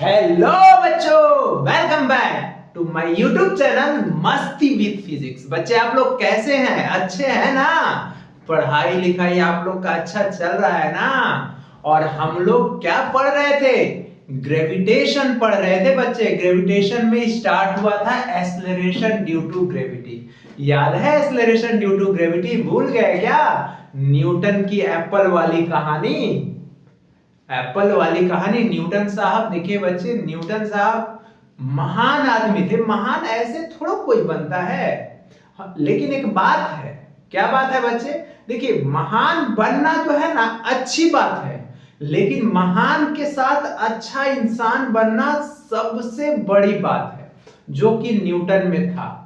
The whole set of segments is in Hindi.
हेलो बच्चों, welcome back to my YouTube channel Masti with physics. बच्चे आप लोग कैसे हैं? अच्छे हैं ना? पढ़ाई लिखाई आप लोग का अच्छा चल रहा है ना? और हम लोग क्या पढ़ रहे थे? ग्रेविटेशन पढ़ रहे थे बच्चे। ग्रेविटेशन में स्टार्ट हुआ था एक्सेलरेशन ड्यू टू ग्रेविटी। याद है एक्सेलरेशन ड्यू टू ग्रेविटी? भूल गए क्या? न्यूटन की एप्पल वाली कहानी। एप्पल वाली कहानी। न्यूटन साहब, देखिए बच्चे, न्यूटन साहब महान आदमी थे। महान ऐसे थोड़ा कोई बनता है। लेकिन एक बात है। क्या बात है बच्चे? देखिए, महान बनना जो है ना, अच्छी बात है। लेकिन महान के साथ अच्छा इंसान बनना सबसे बड़ी बात है, जो कि न्यूटन में था।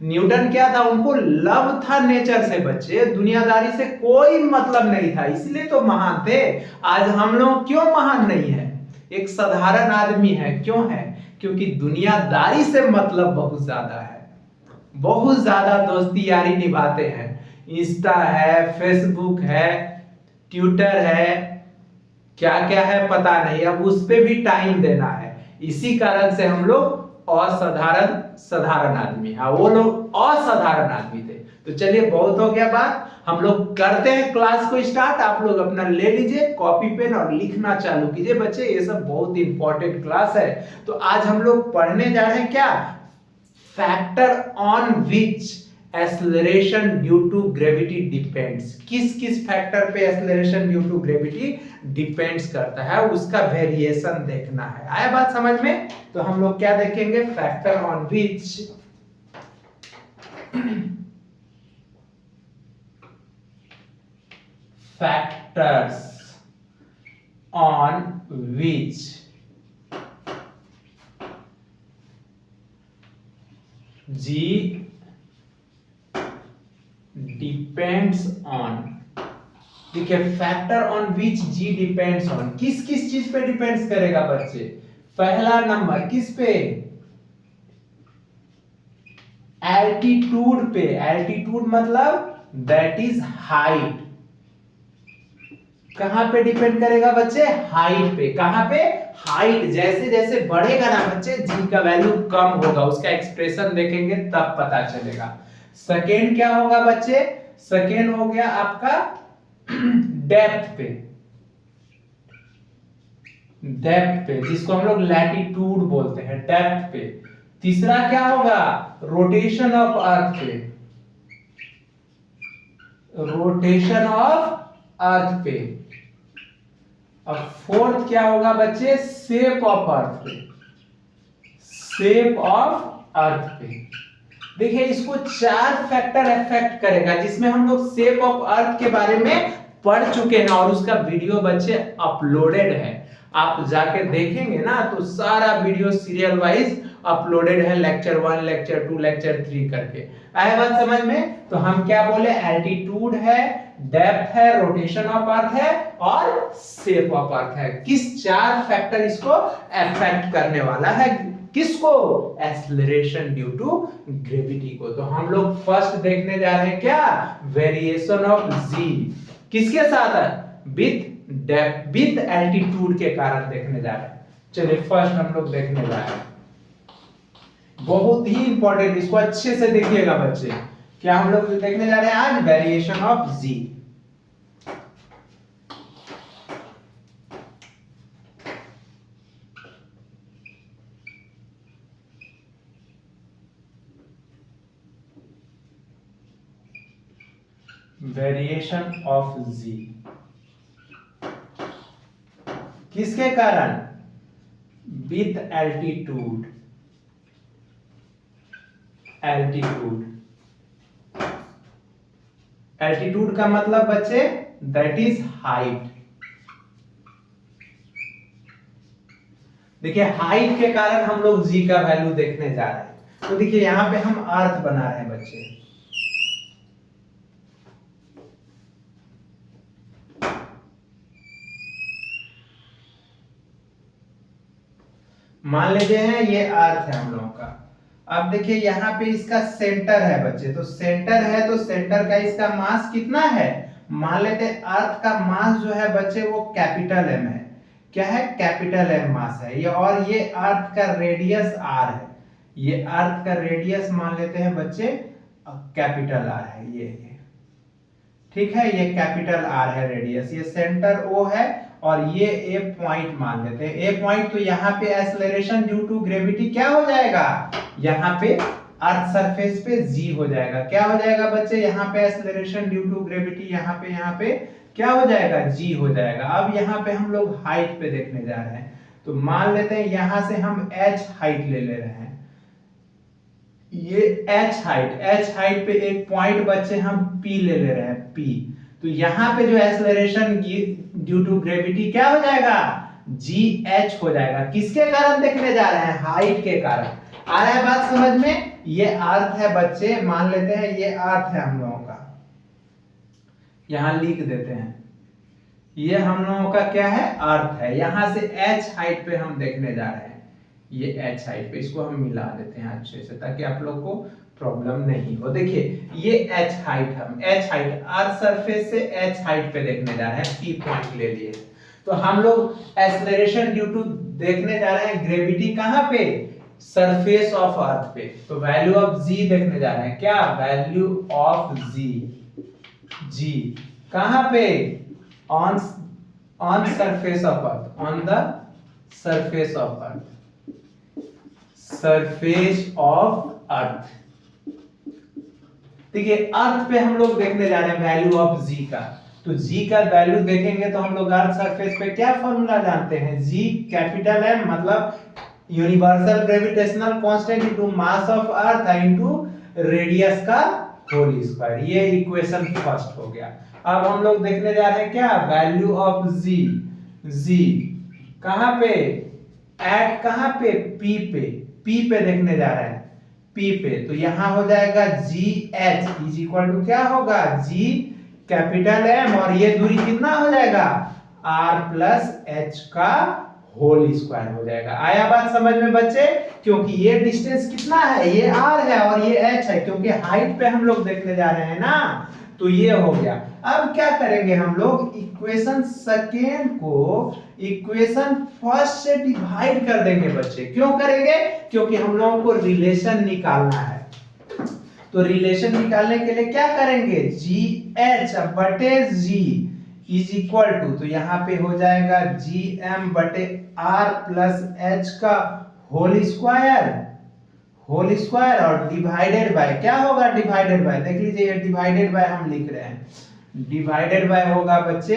न्यूटन क्या था? उनको लव था नेचर से बच्चे, दुनियादारी से कोई मतलब नहीं था, इसलिए तो महान थे। आज हम लोग क्यों महान नहीं है? एक साधारण आदमी है। क्यों है? क्योंकि दुनियादारी से मतलब बहुत ज्यादा है। बहुत ज्यादा दोस्ती यारी निभाते हैं। इंस्टा है, फेसबुक है, ट्विटर है, क्या क्या है पता नहीं, अब उस पे भी टाइम देना है। इसी कारण से हम लोग असाधारण साधारण आदमी, हाँ वो लोग असाधारण आदमी थे। तो चलिए, बहुत हो गया बात, हम लोग करते हैं क्लास को स्टार्ट। आप लोग अपना ले लीजिए कॉपी पेन और लिखना चालू कीजिए बच्चे, ये सब बहुत इंपॉर्टेंट क्लास है। तो आज हम लोग पढ़ने जा रहे हैं क्या? Factor on which acceleration due to gravity depends. किस किस फैक्टर पे acceleration due to gravity depends करता है, उसका वेरिएशन देखना है। आया बात समझ में? तो हम लोग क्या देखेंगे? Factor on which factors on which G depends on। देखिए, factor on which G depends on, किस किस चीज पे डिपेंड्स करेगा बच्चे? पहला नंबर किस पे? एल्टीट्यूड पे। एल्टीट्यूड मतलब दैट इज हाइट। कहां पे डिपेंड करेगा बच्चे? हाइट पे। कहां पे? हाइट। जैसे जैसे बढ़ेगा ना बच्चे, जी का वैल्यू कम होगा, उसका एक्सप्रेशन देखेंगे तब पता चलेगा। सेकेंड क्या होगा बच्चे? सेकेंड हो गया आपका डेप्थ पे। डेप्थ पे, जिसको हम लोग लैटिट्यूड बोलते हैं, डेप्थ पे। तीसरा क्या होगा? रोटेशन ऑफ अर्थ पे। रोटेशन ऑफ अर्थ पे। अब फोर्थ क्या होगा बच्चे? शेप ऑफ अर्थ पे। शेप ऑफ अर्थ पे। देखिए, इसको चार फैक्टर अफेक्ट करेगा, जिसमें हम लोग शेप ऑफ अर्थ के बारे में पढ़ चुके हैं और उसका वीडियो बच्चे अपलोडेड है। आप जाके देखेंगे ना तो सारा वीडियो सीरियल वाइज अपलोडेड है, लेक्चर 1, लेक्चर 2, लेक्चर 3 करके। आए बात समझ में? तो हम क्या बोले? एल्टीट्यूड है, डेप्थ है, रोटेशन ऑफ अर्थ है और शेप ऑफ अर्थ है। किस चार फैक्टर इसको अफेक्ट करने वाला है? किसको? एक्सेलरेशन ड्यू टू ग्रेविटी को। तो हम लोग फर्स्ट देखने जा रहे हैं क्या? Variation of G. किसके साथ है? विद एल्टीट्यूड के कारण देखने जा रहे हैं। चलिए, फर्स्ट हम लोग देखने जा रहे हैं, बहुत ही इंपॉर्टेंट, इसको अच्छे से देखिएगा बच्चे। क्या हम लोग देखने जा रहे हैं आज? Variation of G. Variation of G किसके कारण? With altitude. एल्टीट्यूड। एल्टीट्यूड का मतलब बच्चे दैट इज हाइट। देखिए, हाइट के कारण हम लोग जी का वैल्यू देखने जा रहे हैं। तो देखिए, यहां पे हम अर्थ बना रहे हैं बच्चे। मान लेते हैं ये अर्थ है हम लोगों का। अब देखिए, यहाँ पे इसका सेंटर है बच्चे, तो सेंटर है तो सेंटर का इसका मास कितना है? मान लेते हैं अर्थ का मास जो है बच्चे वो कैपिटल एम है। क्या है, कैपिटल एम मास है ये, और ये अर्थ का रेडियस आर है, ये अर्थ का रेडियस मान लेते हैं बच्चे कैपिटल आर है ये, ठीक है, ये कैपिटल आर है रेडियस, ये सेंटर ओ है, और ये ए पॉइंट मान लेते हैं, ए पॉइंट। तो यहाँ पे एक्सेलरेशन ड्यू टू ग्रेविटी क्या हो जाएगा, यहाँ पे अर्थ सरफेस पे जी हो जाएगा, क्या हो जाएगा बच्चे, यहाँ पे एक्सेलरेशन ड्यू टू ग्रेविटी, यहाँ पे क्या हो जाएगा, जी हो जाएगा। अब यहाँ पे हम लोग हाइट पे देखने जा रहे हैं, तो मान लेते हैं यहां से हम h हाइट ले रहे हैं, ये h हाइट पे एक पॉइंट बच्चे हम p ले रहे हैं, p। तो यहाँ पे जो एक्सेलरेशन ड्यू टू ग्रेविटी क्या हो जाएगा, gh हो जाएगा। किसके कारण देखने जा रहे हैं, हाइट के कारण। आ रहा है बात समझ में। ये अर्थ है बच्चे, मान लेते हैं ये अर्थ है हम लोगों का, यहां लिख देते हैं, ये हम लोगों का क्या है, अर्थ है। यहां से h हाइट पे हम देखने जा रहे हैं, ये h हाइट पे, इसको हम मिला देते हैं अच्छे से ताकि आप लोग को प्रॉब्लम नहीं हो। देखिए ये h हाइट, हम h हाइट अर्थ सरफेस से h हाइट पे देखने जा रहे हैं, p पॉइंट ले लिए। तो हम लोग एक्सेलरेशन ड्यू टू देखने जा रहे हैं ग्रेविटी कहां पे, सरफेस ऑफ अर्थ पे। तो वैल्यू ऑफ g देखने जा रहे हैं, क्या वैल्यू ऑफ g कहां पे, on surface of earth, on the surface of earth, surface of earth। ठीक है, अर्थ पे हम लोग देखने जा रहे हैं वैल्यू ऑफ g का। तो g का वैल्यू देखेंगे तो हम लोग अर्थ सरफेस पे क्या फॉर्मूला जानते हैं, g कैपिटल M मतलब universal gravitational constant into mass of earth into radius का होल स्क्वायर। ये इक्वेशन फर्स्ट हो गया। अब हम लोग देखने जा रहे हैं क्या, वैल्यू ऑफ g कहां पे, एट कहां पे, p पे देखने जा रहे हैं, p पे। तो यहां हो जाएगा gh इज इक्वल टू क्या होगा, g कैपिटल M, और ये दूरी कितना हो जाएगा, r प्लस h का होल स्क्वायर हो जाएगा। आया बात समझ में बच्चे। क्योंकि ये डिस्टेंस कितना है, ये r है और ये h है, क्योंकि हाइट पे हम लोग देखने जा रहे हैं ना, तो ये हो गया। अब क्या करेंगे हम लोग, इक्वेशन सेकेंड को इक्वेशन फर्स्ट से डिवाइड कर देंगे बच्चे। क्यों करेंगे, क्योंकि हम लोगों को रिलेशन निकालना है। तो रिलेशन निकालने के लिए क्या करेंगे, gh बटे g इज इक्वल टू, तो यहाँ पे हो जाएगा gm बटे r प्लस h का होल स्क्वायर और डिवाइडेड बाय क्या होगा, डिवाइडेड बाय, देख लीजिए ये डिवाइडेड बाय हम लिख रहे हैं, डिवाइडेड बाय होगा बच्चे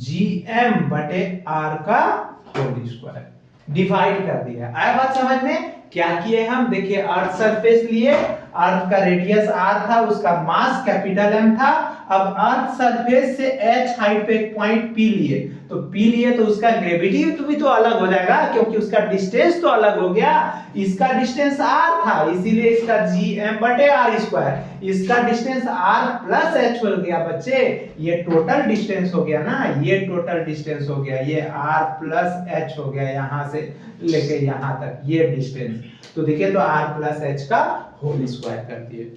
gm बटे r का होल स्क्वायर। डिवाइड कर दिया। आया बात समझ में। क्या किए हम, देखिए अर्थ सरफेस लिए, अर्थ का रेडियस r था, उसका मास कैपिटल M था। अब अर्थ सरफेस से h हाइट पे एक पॉइंट p लिए, तो p लिए तो उसका ग्रेविटी भी तो अलग हो जाएगा, क्योंकि उसका डिस्टेंस तो अलग हो गया। इसका डिस्टेंस r था, इसीलिए इसका gm बटे r स्क्वायर, इसका डिस्टेंस r प्लस h हो गया बच्चे। ये टोटल डिस्टेंस हो गया ना, ये टोटल डिस्टेंस हो गया, ये r प्लस h हो गया, यहां से लेके यहां तक ये डिस्टेंस। तो देखिए तो r प्लस h का होल स्क्वायर कर दिए।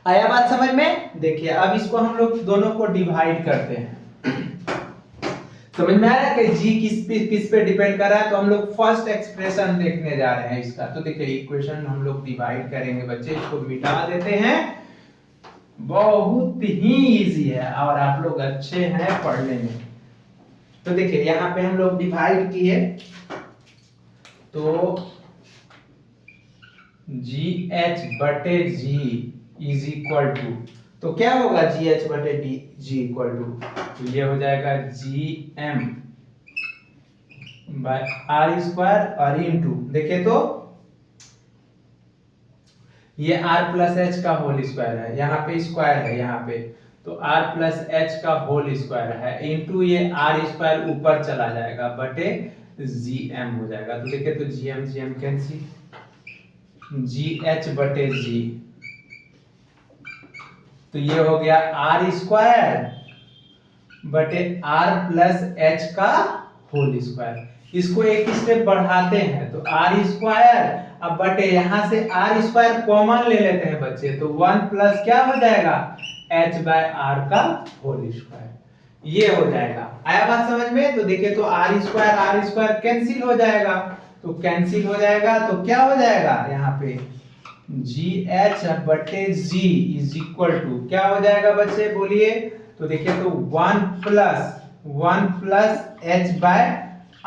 आया बात समझ में। देखिए अब इसको हम लोग दोनों को डिवाइड करते हैं। समझ में आ रहा है कि g किस पे डिपेंड कर रहा है। तो हम लोग फर्स्ट एक्सप्रेशन देखने जा रहे हैं इसका। तो देखिए इक्वेशन हम लोग डिवाइड करेंगे बच्चे, इसको मिटा देते हैं। बहुत ही इजी है और आप लोग अच्छे हैं पढ़ने में। तो देखिए यहाँ पे हम लोग डिवाइड किए, तो gh बटे g इज इक्वल टू, तो क्या होगा gh बटे g इक्वल टू, तो ये हो जाएगा gm बाय r स्क्वायर और इनटू, देखिए तो ये r प्लस h का होल स्क्वायर है, यहाँ पे स्क्वायर है यहाँ पे, तो r प्लस h का होल स्क्वायर है इनटू ये r स्क्वायर ऊपर चला जाएगा बटे gm हो जाएगा। तो देखिए तो gm कैंसिल, gh बटे g, तो ये हो गया r स्क्वायर बटे r प्लस h का होल स्क्वायर। इसको एक स्टेप बढ़ाते हैं तो r स्क्वायर, अब बटे यहां से r स्क्वायर कॉमन ले लेते हैं बच्चे, तो 1 प्लस क्या हो जाएगा h बाय r का होल स्क्वायर। ये हो जाएगा। आया बात समझ में? तो देखिए तो आर स्क्वायर कैंसिल हो जाएगा, तो कैंसिल हो जाएगा तो क्या हो जाएगा यहाँ पे जी एच बटे जी इज इक्वल टू क्या हो जाएगा बच्चे बोलिए? तो देखिए तो one plus H by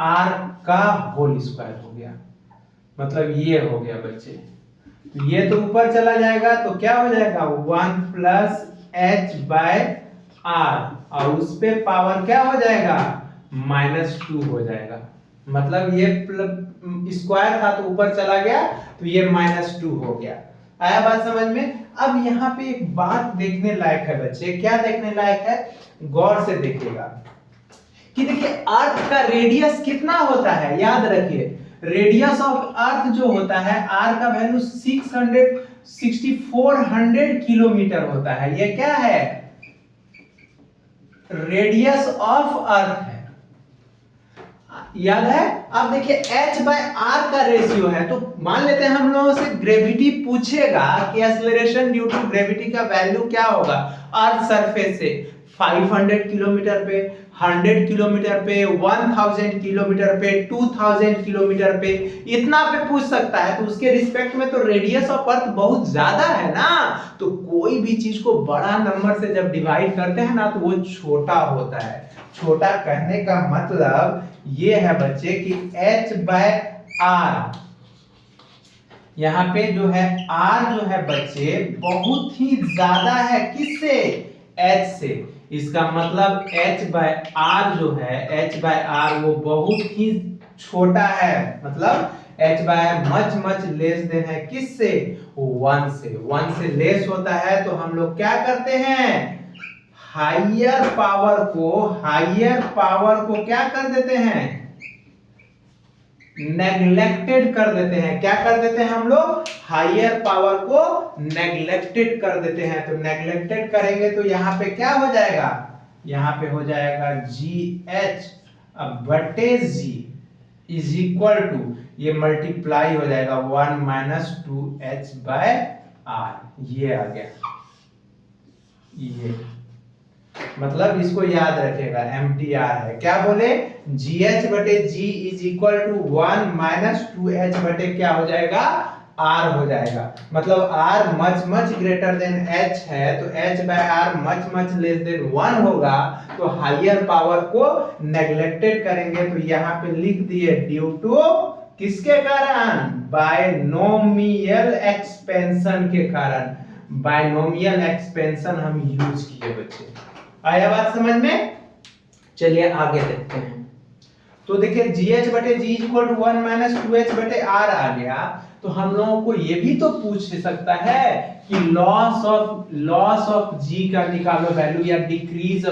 R का होल स्क्वायर हो गया, मतलब ये हो गया बच्चे। तो ये तो ऊपर चला जाएगा तो क्या हो जाएगा one plus H by R, और उस पे पावर क्या हो जाएगा -2 हो जाएगा, मतलब ये स्क्वायर था तो ऊपर चला गया तो ये -2 हो गया। आया बात समझ में? अब यहाँ पे एक बात देखने लायक है बच्चे, क्या देखने लायक है, गौर से देखिएगा कि देखिए अर्थ का रेडियस कितना होता है, याद रखिए रेडियस ऑफ अर्थ जो होता है आर का वैल्यू 400 किलोमीटर होता है। ये क्या है, रेडियस ऑफ अर्थ है, याद है? अब देखिए h बाय आर का रेशियो है, तो मान लेते हैं हम लोगों से ग्रेविटी पूछेगा कि एक्सेलरेशन ड्यू टू ग्रेविटी का वैल्यू क्या होगा अर्थ सरफेस से 500 किलोमीटर पे, 100 किलोमीटर पे, 1000 किलोमीटर पे, 2000 किलोमीटर पे, इतना पे पूछ सकता है। तो उसके रिस्पेक्ट में तो रेडियस ऑफ अर्थ बहुत ज्यादा है ना, तो कोई भी चीज को बड़ा नंबर से जब डिवाइड करते हैं ना तो वो छोटा होता है। छोटा कहने का मतलब ये है बच्चे कि h बाय आर, यहाँ पे जो है r जो है बच्चे बहुत ही ज्यादा है, किससे, h से। इसका मतलब h बाय आर जो है, h बाय आर वो बहुत ही छोटा है, मतलब h by much less than है किससे, 1 से। 1 से लेस होता है तो हम लोग क्या करते हैं, हाइयर पावर को क्या कर देते हैं, नेग्लेक्टेड कर देते हैं। क्या कर देते हैं हम लोग, हाइयर पावर को नेग्लेक्टेड कर देते हैं। तो नेग्लेक्टेड करेंगे तो यहाँ पे क्या हो जाएगा, यहाँ पे हो जाएगा जी एच बटे जी इज इक्वल टू, ये मल्टीप्लाई हो जाएगा 1 माइनस 2h बाय आर, ये आ गया। ये मतलब इसको याद रखेगा, MTR है, क्या बोले, GH बटे G is equal to 1 minus 2h बटे क्या हो जाएगा, R हो जाएगा। मतलब R much greater than H है तो H by R much less than 1 होगा, तो हाइयर पावर को नेग्लेक्टेड करेंगे तो यहाँ पे लिख दिए ड्यू टू किसके कारण, बायनोमियल एक्सपेंशन के कारण। बायनोमियल एक्सपेंशन हम यूज किए बच्चे। आया बात समझ में? चलिए आगे देखते हैं। तो देखिए GH बटे G equal to 1 minus 2H बटे R आ गया, तो हम लोगों को ये भी तो पूछ सकता है कि लॉस ऑफ G का निकालो वैल्यू, या decrease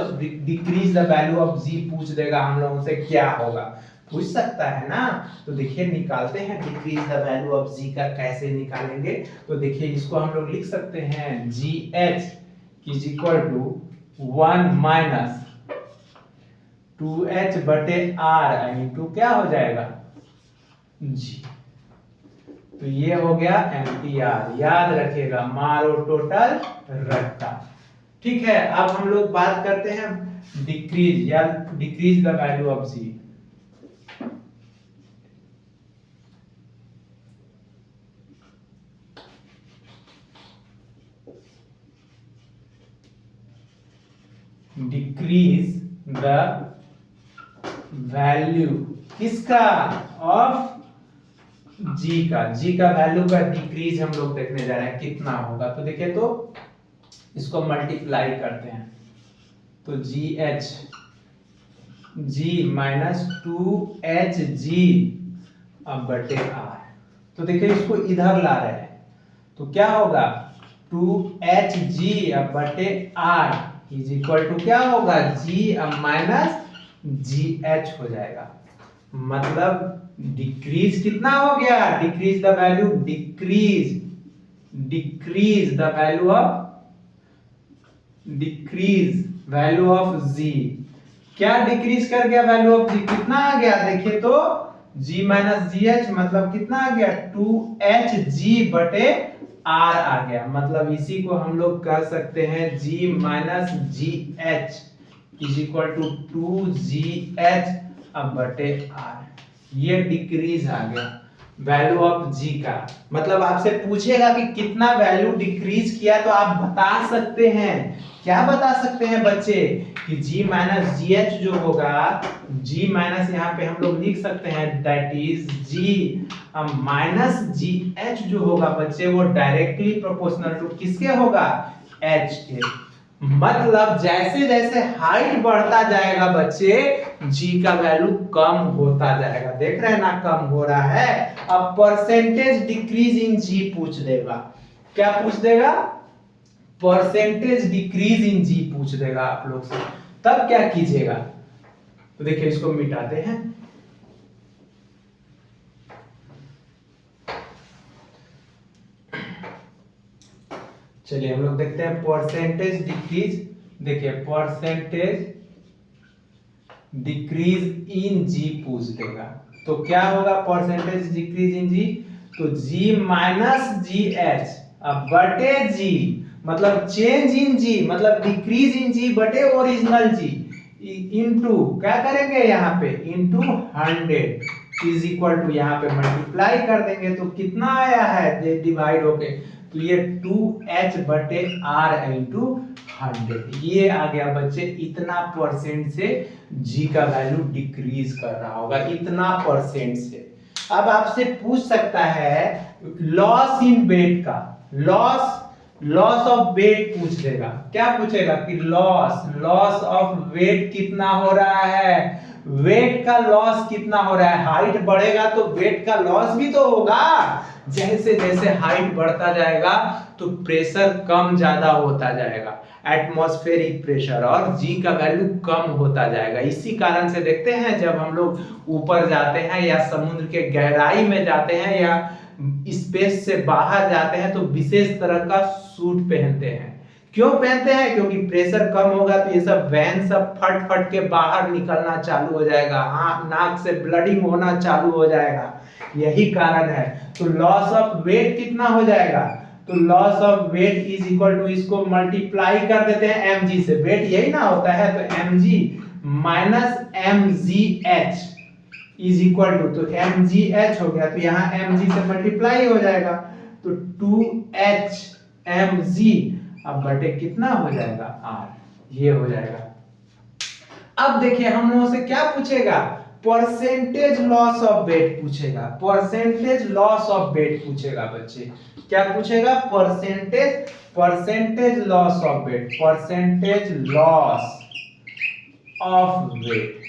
the value of G पूछ देगा हम लोगों से, क्या होगा, पूछ सकता है ना। तो देखिए निकालते हैं decrease the value of G का, कैसे निकालेंगे। तो देखिए इसको हम लोग लिख सकते हैं GH is equal to 1 minus 2h बटे r इंटू क्या हो जाएगा g। तो ये हो गया MTR, याद रखिएगा, मारो टोटल रट्टा। ठीक है, अब हम लोग बात करते हैं decrease the value of g। Decrease the value किसका, ऑफ जी का वैल्यू का डिक्रीज हम लोग देखने जा रहे हैं कितना होगा। तो देखिए तो इसको मल्टीप्लाई करते हैं, तो जी माइनस 2HG अब बटे R। तो देखिए इसको इधर ला रहे हैं तो क्या होगा 2HG अब बटे R इज इक्वल टू क्या होगा, G अब माइनस GH हो जाएगा। मतलब डिक्रीज कितना हो गया, decrease the value, decrease the value of G। क्या डिक्रीज कर गया वैल्यू ऑफ G, कितना आ गया, देखिए तो G माइनस GH मतलब कितना आ गया 2HG बटे R आ गया। मतलब इसी को हम लोग कह सकते हैं G minus GH is equal to 2GH अब बटे R। ये डिक्रीज आ गया वैल्यू ऑफ G का। मतलब आपसे पूछेगा कि कितना वैल्यू डिक्रीज किया तो आप बता सकते हैं। क्या बता सकते हैं बच्चे कि G माइनस GH जो होगा, G माइनस यहाँ पे हम लोग लिख सकते हैं that is G minus GH जो होगा बच्चे वो डायरेक्टली प्रोपोर्शनल टू किसके होगा, H के। मतलब जैसे जैसे हाइट बढ़ता जाएगा बच्चे G का वैल्यू कम होता जाएगा। देख रहे हैं ना कम हो रहा है। अब परसेंटेज डिक्रीज इन G पूछ देगा। क्या पूछ देगा, परसेंटेज डिक्रीज इन G पूछ देगा आप लोग से। तब क्या कीजिएगा, तो देखिए इसको मिटाते हैं। चलिए हम लोग देखते हैं परसेंटेज डिक्रीज। देखिए परसेंटेज डिक्रीज इन G पूछ देगा तो क्या होगा परसेंटेज डिक्रीज इन G, तो G माइनस GH अब बटे G मतलब चेंज इन G मतलब डिक्रीज इन G बटे ओरिजिनल G इनटू क्या करेंगे यहाँ पे इनटू 100 इज इक्वल टू यहाँ पे मल्टीप्लाई कर देंगे तो कितना आया है डिवाइड होके, तो ये 2H बटे R इंटू 100 ये आ गया बच्चे। इतना परसेंट से G का वैल्यू डिक्रीज कर रहा होगा, इतना परसेंट से। अब आपसे पूछ सकता है लॉस इन वेट का, लॉस ऑफ वेट पूछ लेगा। क्या पूछेगा कि लॉस ऑफ वेट कितना हो रहा है, वेट का लॉस कितना हो रहा है। हाइट बढ़ेगा तो वेट का लॉस भी तो होगा। जैसे जैसे हाइट बढ़ता जाएगा तो प्रेशर कम ज्यादा होता जाएगा, एटमॉस्फेरिक प्रेशर, और G का वैल्यू कम होता जाएगा। इसी कारण से देखते हैं जब हम लोग ऊपर जाते हैं या समुद्र के गहराई में जाते हैं या स्पेस से बाहर जाते हैं तो विशेष तरह का सूट पहनते हैं। क्यों पहनते हैं, क्योंकि प्रेशर कम होगा तो ये सब वैन सब फट फट के बाहर निकलना चालू हो जाएगा, हाँ नाक से ब्लडिंग होना चालू हो जाएगा, यही कारण है। तो लॉस ऑफ वेट कितना हो जाएगा, तो loss of weight is equal to इसको मल्टीप्लाई कर देते हैं mg से, वेट यही ना होता है, तो mg minus mgh is equal to, तो mgh हो गया तो यहाँ mg से मल्टीप्लाई हो जाएगा तो 2h mg अब बटे कितना हो जाएगा r, ये हो जाएगा। अब देखिए हम लोगों से क्या पूछेगा, परसेंटेज लॉस ऑफ वेट पूछेगा, परसेंटेज लॉस ऑफ वेट पूछेगा बच्चे। क्या पूछेगा, percentage loss of weight, percentage loss of weight.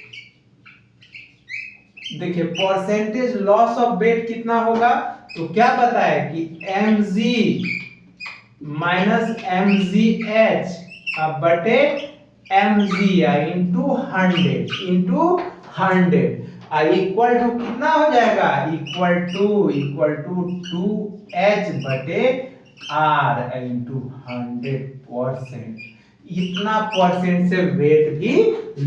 देखिए परसेंटेज लॉस ऑफ वेट कितना होगा, तो क्या पता है कि mg माइनस mgh अब बटे mg इंटू 100 इक्वल टू कितना हो जाएगा, इक्वल टू 2h बटे r इंटू 100%। इतना परसेंट से वेट भी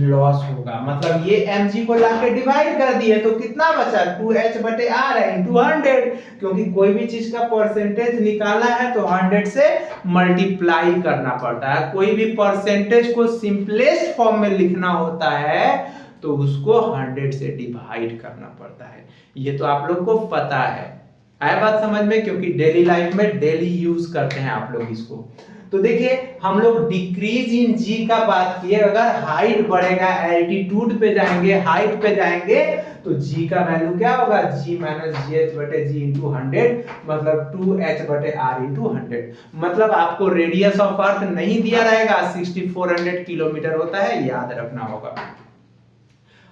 लॉस होगा। मतलब ये mg को लाके डिवाइड कर दिए तो कितना बचा, 2h बटे r इंटू 100, क्योंकि कोई भी चीज का परसेंटेज निकालना है तो 100 से मल्टीप्लाई करना पड़ता है। कोई भी परसेंटेज को सिंपलेस्ट फॉर्म में लिखना होता है तो उसको 100 से डिवाइड करना पड़ता है। ये तो आप लोग को पता है, आया बात समझ में, क्योंकि डेली लाइफ में डेली यूज करते हैं आप लोग इसको। तो देखिए हम लोग डिक्रीज इन G का बात किए, अगर हाइट बढ़ेगा, एल्टीट्यूड पे जाएंगे, हाइट पे जाएंगे तो G का वैल्यू क्या होगा, G माइनस GH बटे G इंटू 100 मतलब 2H बटे R इंटू 100। मतलब आपको रेडियस ऑफ अर्थ नहीं दिया रहेगा, 6400 किलोमीटर होता है, याद रखना होगा।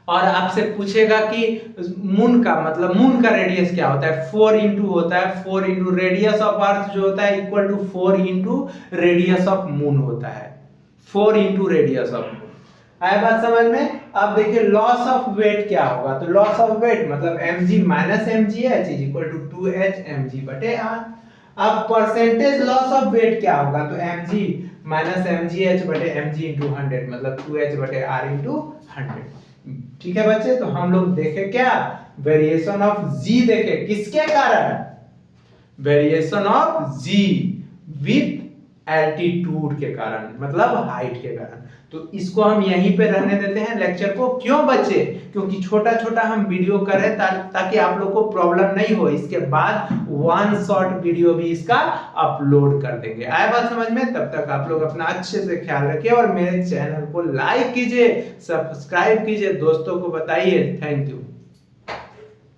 और आपसे पूछेगा कि मून का मतलब मून का रेडियस क्या होता है, 4 इंटू होता है, 4 इंटू रेडियस ऑफ अर्थ जो होता है equal to 4 into radius of moon होता है, 4 इंटू रेडियस ऑफ मून। आया बात समझ में। अब देखिए लॉस ऑफ वेट क्या होगा, तो लॉस ऑफ वेट मतलब mg minus mgh is equal to 2h mg बटे r। अब परसेंटेज लॉस ऑफ वेट क्या होगा, तो mg माइनस mgh बटे mg इंटू 100 मतलब 2h बटे r इंटू 100। ठीक है बच्चे, तो हम लोग देखे क्या, वेरिएशन ऑफ G देखे, किसके कारण, variation of G with altitude के कारण, मतलब हाइट के कारण। तो तो इसको हम यहीं पे रहने देते हैं लेक्चर को। क्यों बच्चे? क्योंकि छोटा छोटा हम वीडियो कर रहे हैं ताकि आप लोग को प्रॉब्लम नहीं हो। इसके बाद वन शॉर्ट वीडियो भी इसका अपलोड कर देंगे। आए बात समझ में? तब तक आप लोग अपना अच्छे से ख्याल रखिए और मेरे चैनल को लाइक कीजिए, सब्सक्राइब कीजिए, दोस्तों को बताइए। Thank you.